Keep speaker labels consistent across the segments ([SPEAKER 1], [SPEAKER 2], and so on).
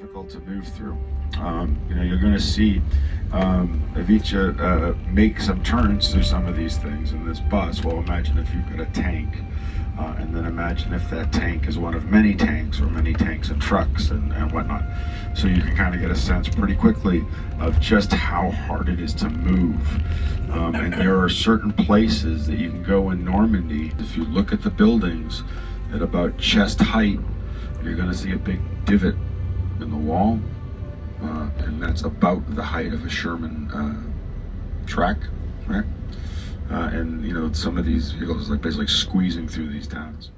[SPEAKER 1] difficult to move through. You're going to see Ivica make some turns through some of these things in this bus. Well, imagine if you've got a tank, and then imagine if that tank is one of many tanks or many tanks and trucks and whatnot. So you can kind of get a sense pretty quickly of just how hard it is to move. And there are certain places that you can go in Normandy. If you look at the buildings at about chest height, you're going to see a big divot in the wall, and that's about the height of a Sherman track, right? And some of these vehicles like basically squeezing through these towns.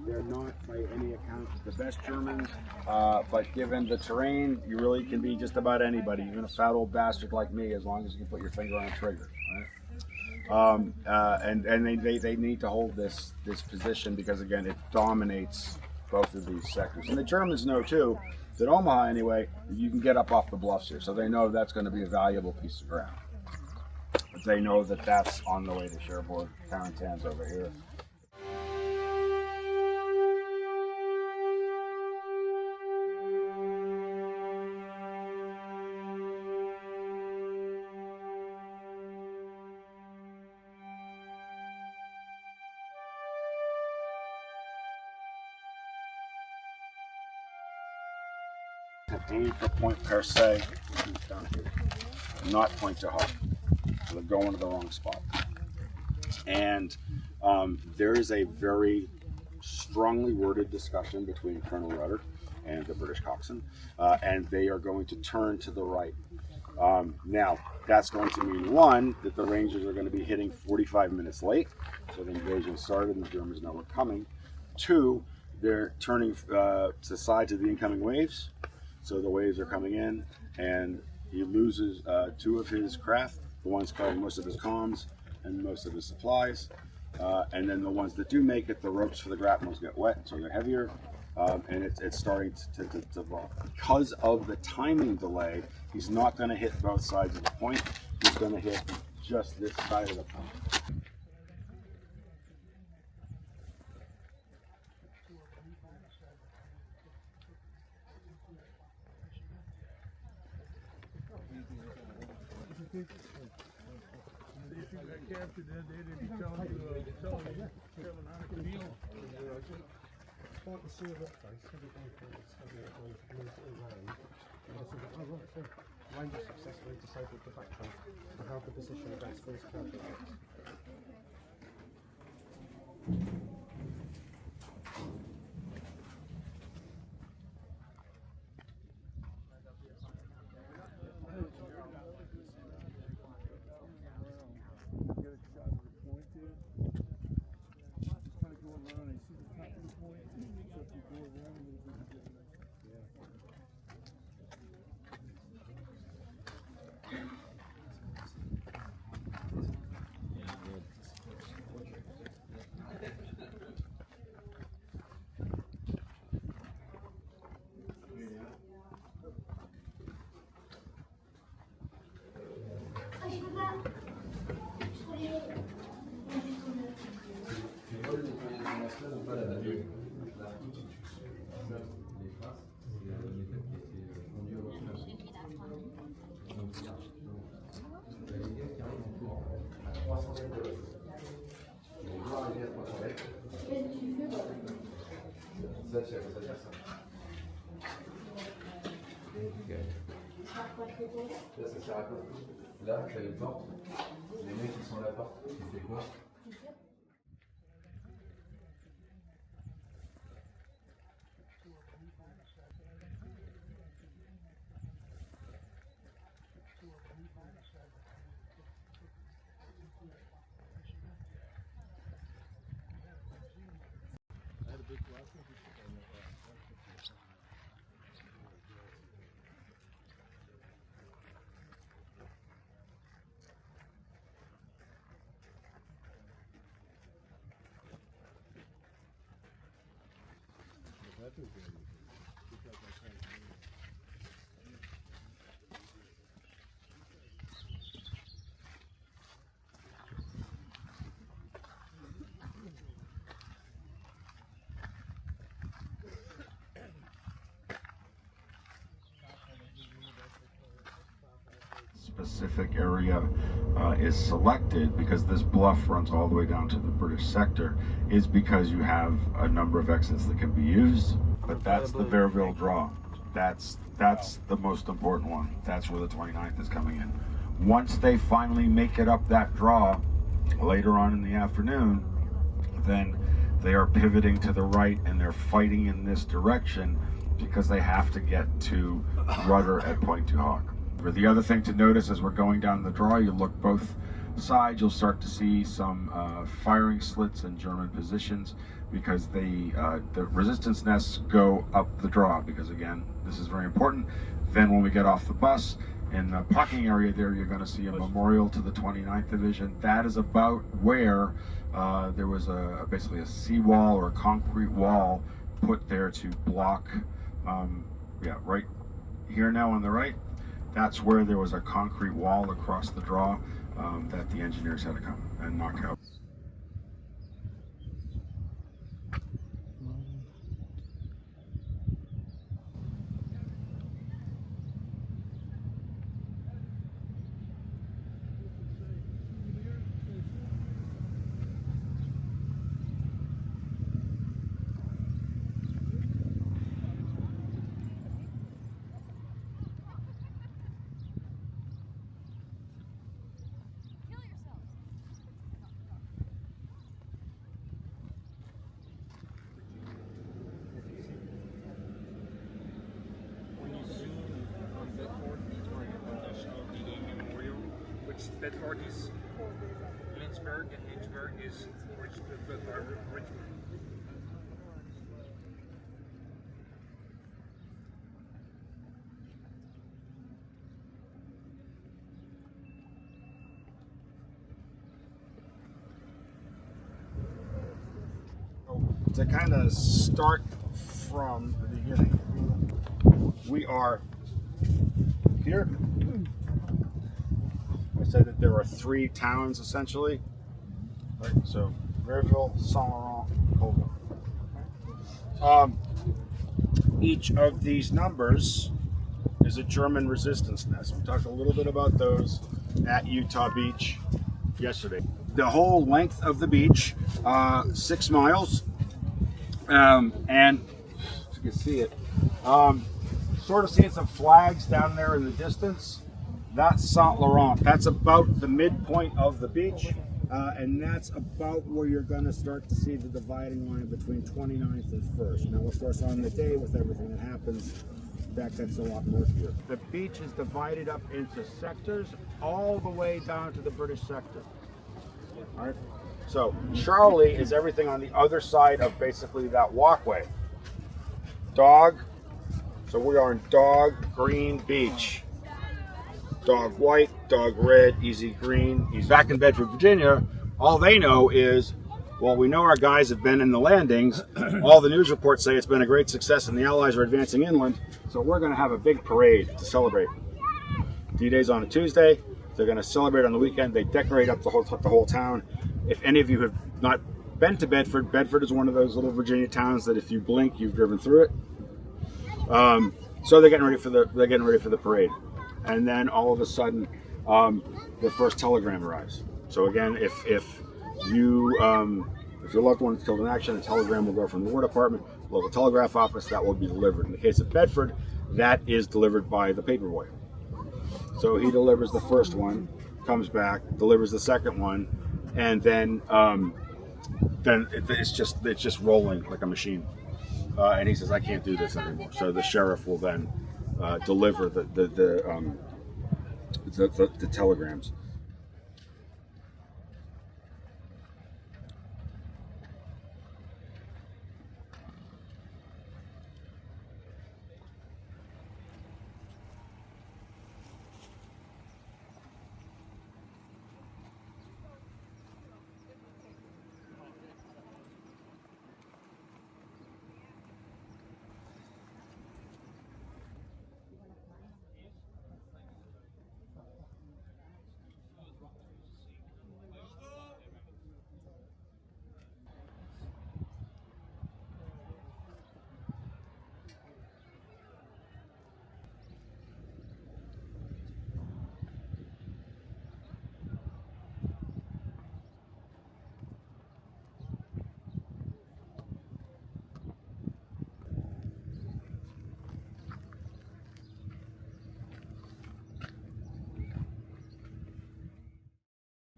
[SPEAKER 1] They're not by any account the best Germans, but given the terrain, you really can be just about anybody, even a fat old bastard like me, as long as you can put your finger on a trigger. Right? And they need to hold this position because, again, it dominates both of these sectors. And the Germans know too that Omaha, anyway, you can get up off the bluffs here, so they know that's going to be a valuable piece of ground. But they know that that's on the way to Cherbourg. Carentan's over here. Aim for Point per se, down here, not Point du Hoc. So they're going to the wrong spot. And there is a very strongly worded discussion between Colonel Rudder and the British coxswain, and they are going to turn to the right. Now, that's going to mean, one, that the Rangers are going to be hitting 45 minutes late, so the invasion started and the Germans know we're coming. Two, they're turning to the sides of the incoming waves. So the waves are coming in, and he loses two of his craft, the ones carrying most of his comms and most of his supplies. And then the ones that do make it, the ropes for the grapnels get wet, so they're heavier, and it's starting to fall. Because of the timing delay, he's not going to hit both sides of the point. He's going to hit just this side of the point.
[SPEAKER 2] Ranger successfully disabled the backtrack and held the position against force counter.
[SPEAKER 3] Là, ça sert à quoi? Là, t'as une porte. Les mecs, ils sont à la porte. Tu fais quoi?
[SPEAKER 1] Specific area is selected because this bluff runs all the way down to the British sector is because you have a number of exits that can be used, but that's the Vierville draw. That's the most important one. That's where the 29th is coming in. Once they finally make it up that draw later on in the afternoon, then they are pivoting to the right and they're fighting in this direction because they have to get to rudder at Point du Hoc. The other thing to notice as we're going down the draw, you look both sides, you'll start to see some firing slits in German positions because the resistance nests go up the draw, because again, this is very important. Then when we get off the bus, in the parking area there, you're going to see a memorial to the 29th Division. That is about where there was basically a seawall or a concrete wall put there to block, right here now on the right. That's where there was a concrete wall across the draw that the engineers had to come and knock out.
[SPEAKER 2] Bedford is Lynchburg, and Lynchburg is Richmond.
[SPEAKER 1] To kind of start from the beginning, we are here. I said that there are 3 towns essentially. Right, so Vierville, Saint Laurent, Toccoa. Each of these numbers is a German resistance nest. We talked a little bit about those at Utah Beach yesterday. The whole length of the beach, 6 miles, and as you can see it, sort of seeing some flags down there in the distance. That's Saint Laurent. That's about the midpoint of the beach, and that's about where you're going to start to see the dividing line between 29th and 1st. Now, of course, on the day with everything that happens, that gets a lot murkier. The beach is divided up into sectors all the way down to the British sector. All right. So Charlie is everything on the other side of basically that walkway. Dog. So we are in Dog Green Beach. Dog white, dog red, easy green. He's back in Bedford, Virginia. All they know is, well, we know our guys have been in the landings. All the news reports say it's been a great success and the Allies are advancing inland. So we're going to have a big parade to celebrate. D-Day's on a Tuesday. They're going to celebrate on the weekend. They decorate up the whole town. If any of you have not been to Bedford, Bedford is one of those little Virginia towns that if you blink, you've driven through it. So they're getting ready for the parade. And then all of a sudden, the first telegram arrives. So again, if your loved one is killed in action, a telegram will go from the War Department local telegraph office, that will be delivered. In the case of Bedford, that is delivered by the paperboy. So he delivers the first one, comes back, delivers the second one, and then it's just rolling like a machine. And he says, I can't do this anymore. So the sheriff will then deliver the telegrams.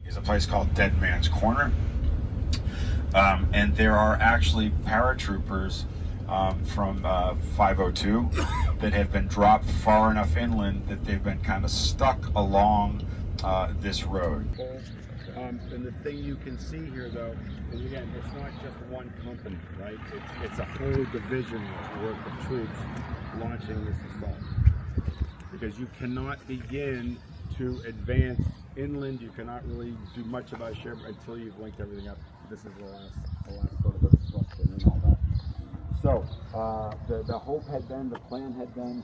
[SPEAKER 1] Is a place called Dead Man's Corner, and there are actually paratroopers from 502 that have been dropped far enough inland that they've been kind of stuck along this road. And the thing you can see here, though, is again, it's not just one company, right? It's a whole division worth of troops launching this assault, because you cannot begin to advance inland. You cannot really do much about Cherbourg until you've linked everything up. This is the last sort of obstruction and all that. So the hope had been, the plan had been,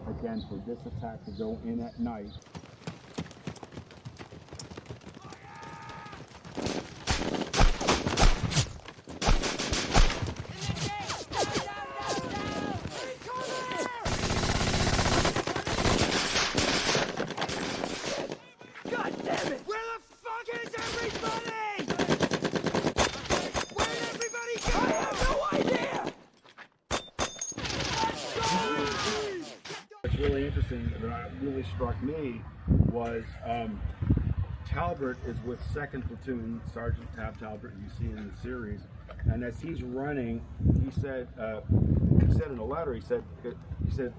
[SPEAKER 1] again, for this attack to go in at night. What's really interesting that really struck me was Talbert is with 2nd Platoon, Sergeant Tab Talbert, you see in the series, and as he's running, he said in a letter, he said,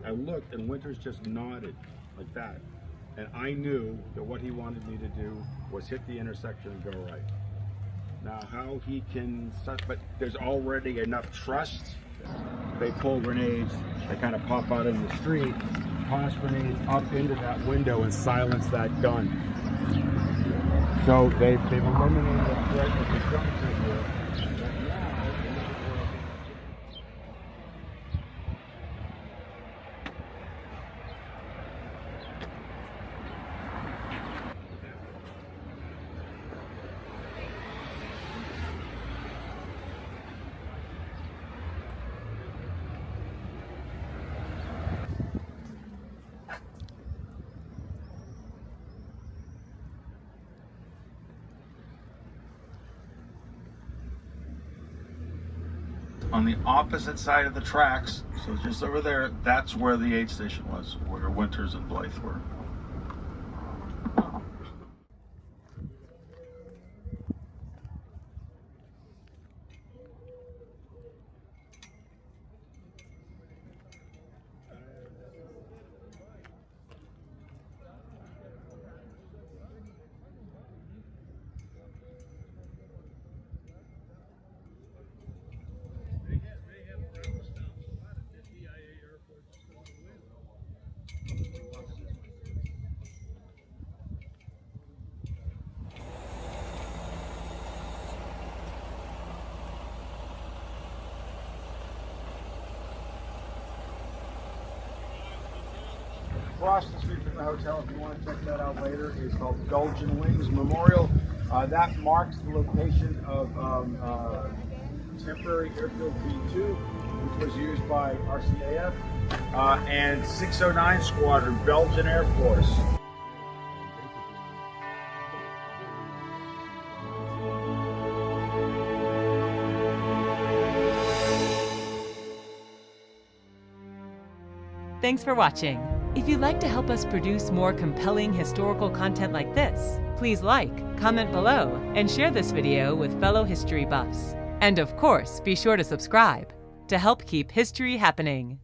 [SPEAKER 1] I looked and Winters just nodded like that, and I knew that what he wanted me to do was hit the intersection and go right. Now, how he can, but there's already enough trust. They pull grenades, they kind of pop out in the street, toss grenades up into that window and silence that gun. So they've eliminated the threat of the junction here. But now, on the opposite side of the tracks, so just over there, that's where the aid station was, where Winters and Blythe were. Across the street from the hotel, if you want to check that out later, is called Belgian Wings Memorial. That marks the location of temporary airfield B2, which was used by RCAF, and 609 Squadron, Belgian Air Force.
[SPEAKER 4] Thanks for watching. If you'd like to help us produce more compelling historical content like this, please like, comment below, and share this video with fellow history buffs. And of course, be sure to subscribe to help keep history happening.